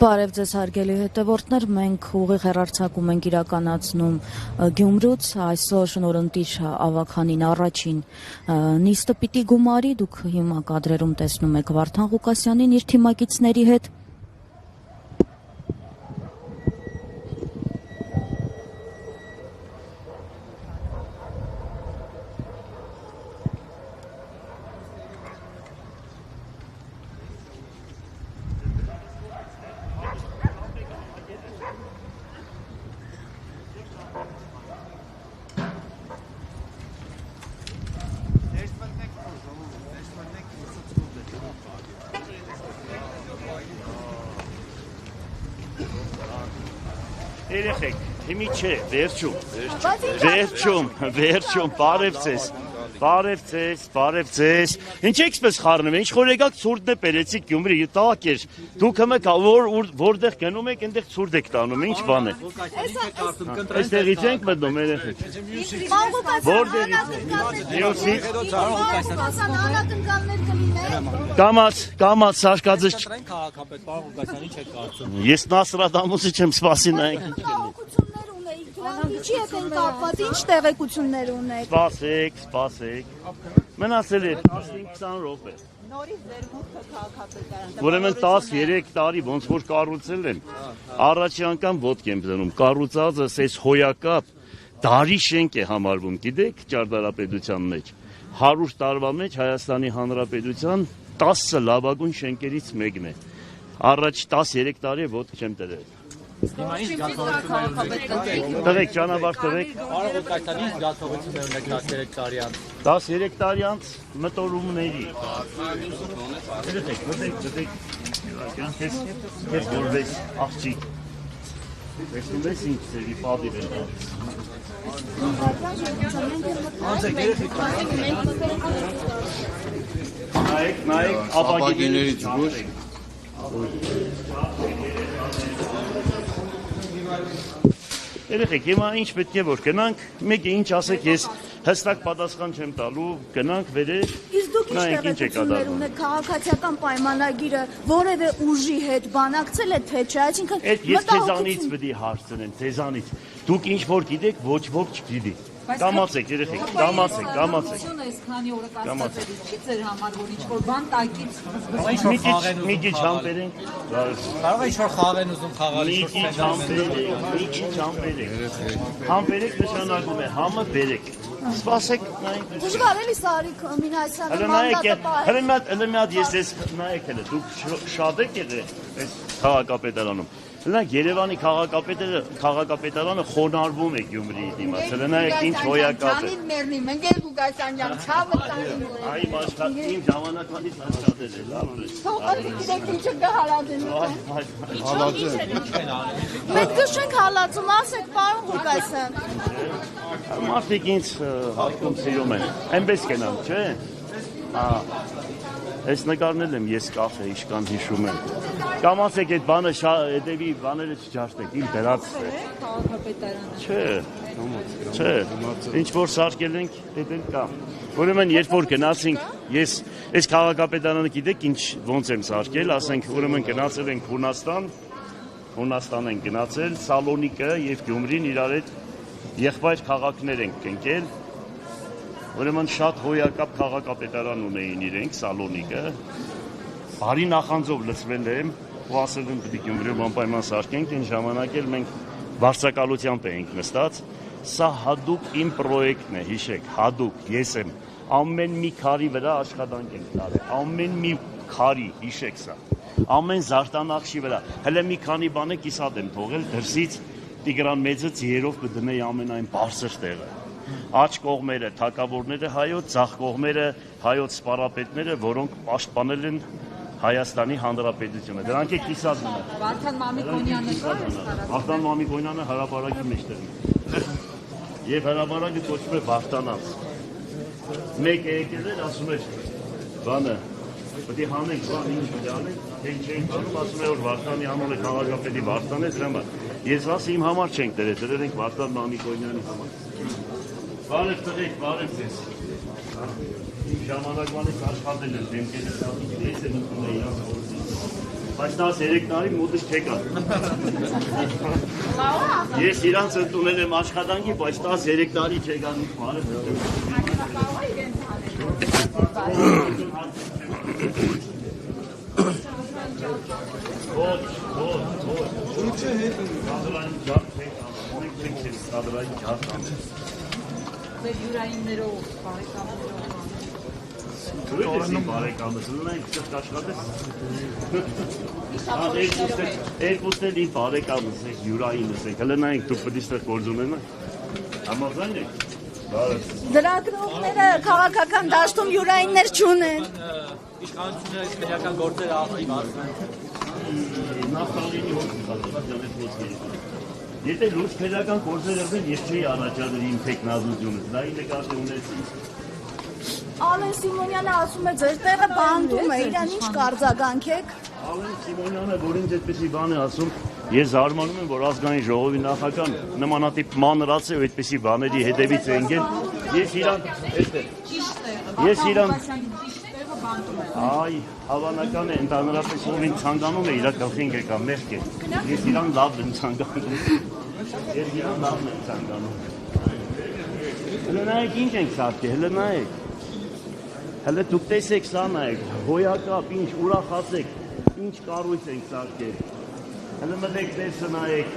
Բարև ձեզ հարգելի հետևորդներ, մենք ուղիղ հեռարձակում ենք իրականացնում Գյումրուց, այսօր շնորհընտիր ավագանին առաջին նիստը պիտի գումարի, դուք հիմա կադրերում տեսնում եք Վարդան Ղուկասյանին իր թիմակիցների հետ։ Երեխեք, հիմի չէ, վերջում, բարև ձեզ, ինչ եք խառնում, ինչ խոր եկաք ցուրտն է պերեցիք Գյումրի, տակ էր, դուք հմը որտեղ գնում եք, այնտեղ ցուրտ եք տանում, ինչ բան է։ Այստեղից ենք մտնում, երեխեք։ Կամաց սարկածը ես Նասրադամուսի չեմ սպասի նայեք ինչ կլինի։ Ինչի հետ են կապված, ինչ տեղեկություններ ունեք։ Սպասեք, մնացել է 15-20 րոպե։ Նորից ձեր մուտքը քաղաքապետարան։ Ուրեմն 13 տարի ոնց որ կառուցել են, առաջի անգամ ոտք եմ դնում, կառուցածս այս հոյակապ դարի շենք է համարվում, գիտեք, ճարտարապետության մեջ, 100 տարվա մեջ Հայաստանի Հանրապետության 10 լավագույն շենքերից մեկն է, առաջ 13 տարի ոտք չեմ դրել։ Տղեկ, ճանապարհ տվեք։ Պարոն Ղուկասյանի զգացողություններ ունեք 13 տարի անց։ 13 տարի անց մտորումների։ Դեք, ես որպես աղջիկ։ Տեսնում ես ինչ ծերի պատիվ են տալիս։ Նայեք, ապագիներից ոչ։ Երեխեք, հիմա ինչ պետք է որ գնանք, մեկը ինչ ասեք, ես հստակ պատասխան չեմ տալու, գնանք վերեք, նայենք ինչ է կատարվում։ Քաղաքացիական պայմանագիրը որևէ ուժի հետ բանակցել է թե չէ, այսինքն ես ձեզանից պետք է հարցնեմ, ձեզանից։ Դուք ինչ որ գիտեք, ոչ ոք չգիտի։ Կամացեք, երեխեք, կամացեք։ Այսքանի օրը կասկածելուց չի ձեր համար, որ ինչ-որ բան տակից մի քիչ համբերենք։ Կարող է ինչ-որ խաղեն ուզում խաղալ, մի քիչ համբերենք։ Համբերեք նշանակում է համը բերեք։ Սպասեք, նայեք։ Դժվար էլի Սարիկ Մինասյանը հələ մի հատ ես ես նայեք հələ, դուք շատ եք եղել այս քաղաքապետարանում։ Հələ Երևանի քաղաքապետարանը խոնարհվում է Գյումրիի դիմաց։ Հələ նայեք ինչ հոյակապ է։ Մենք էլ Ղուկասյան ջան, ցավը տանին։ Այ մաշկա իմ ժամանակվանից աշխատել է, լավ է։ Թողալի գիտեք ինչը կհալածեն։ Մենք քշենք հալածում, ասեք պարոն Ղուկասյան։ Մարդիկ ինձ հարկում սիրում են, այնպես կենամ, չէ։ Այս նկարնել եմ ես կախ է իշկան հիշում եմ։ Կամացեք այդ բանը հետևի բաները չջաշտեք, իմ դրած է։ Չէ, ինչ որ սարկել ենք, հետել կա։ Ուրեմն երբ որ գնացինք, ես այս քաղաքապետարանը գիտեք ինչ ոնց եմ սարկել, ասենք ուրեմն գնացել ենք Հունաստան ենք գնացել, Սալոնիկը եւ Գյումրին իրար հետ եղբայր քաղաքներ ենք ընկել, ուրեմն շատ հոյակապ քաղաքապետարան ունեին իրենք, Սալոնիկը, բարի նախանձով լցվել եմ, ու ասել եմ պիտի Գյումրիում անպայման սարքենք, այն ժամանակ էլ մենք վարձակալությամբ էինք նստած, սա հատուկ իմ պրոյեկտն է, հիշեք, հատուկ, ես եմ, ամեն մի քարի վրա աշխատանք ենք տարել, ամեն մի քարի, հիշեք սա, ամեն զարտանախշի վրա, հələ մի քանի բան է կիսատ եմ թողել, դրսից Տիգրան մեծը ձիերով կդնեի ամենայն բարձր տեղը։ Աջ կողմերը թագավորները հայոց, ձախ կողմերը հայոց սպառապետները, որոնք պաշտպանել են Հայաստանի Հանրապետությունը։ Դրանք է կիսած մնա։ Վարդան Մամիկոնյանը Վարդան Մամիկոնյանը հրապարակի մեջտեղն է։ Եվ հրապարակը կոչվում է Վարդանանց։ Մեկ է եկել էր, ասում էր բանը Պետք է հանենք, բան ինչ պետք է անենք, թե չենք անում, ասում է որ Վարդանի անունը քաղաքապետի Վարդան է, դրա համար։ Ես ասի իմ համար չենք դրել, դրել ենք Վարդան Մամիկոնյանի համար։ Բարև տղեկ, բարև ձեզ։ Իմ ժամանակվանից աշխատել եմ դեմքերից ես եմ ընդունել իրանց որսի։ Բայց 13 տարի մոտս չեկա։ Ես իրանց ընդունել եմ աշխատանքի, բայց 13 տարի չեկան ինձ բարև։ Ոչ։ Ո՞նց է հետ։ Կադրային ջարդ չեք անում, ունենք չեք կադրային ջարդ անում։ Ձեր յուրայիններով, բարեկամներով։ Դու ես իմ բարեկամս, ունենք սրտ աշխատես։ Երկուսն էլ իմ բարեկամս եք, յուրայինս եք, հլը նայենք դուք պետք է ստեղ գործ ունենաք։ Համաձայն եք։ Լրագրողները քաղաքական դաշտում յուրայիններ չունեն։ Իշխանությունը քրեական գործերը ակտիվ ասում են։ Նավթալինի հոգ կատարած ջանեց ոսկերի։ Եթե լուրջ քրեական գործեր եղնեն, ես չի առաջադրել իմ տեխնազությունը, դա ի նկատի ունեցի։ Ալեն Սիմոնյանը ասում է ձեր տեղը բանդում է, իրան ինչ կարձագանք եք։ Ալեն Սիմոնյանը, որ ինձ այդպեսի բան է ասում, ես զարմանում եմ, որ ազգային ժողովի նախագահան նմանատիպ մանրած է ու այդպեսի բաների հետևից է ընկել։ Ես իրան Այ, հավանական է, ընդհանրապես ով ինձ ցանկանում է, իր գլխին եկա, մեղք է։ Ես իրան լավ եմ ցանկանում։ Ես իրան լավն եմ ցանկանում։ Հələ նայեք ինչ ենք սարքել, հələ նայեք։ Հələ դուք տեսեք սա նայեք, հոյակապ, ինչ ուրախացեք, ինչ կառույց ենք սարքել։ Հələ մտեք դերսը նայեք։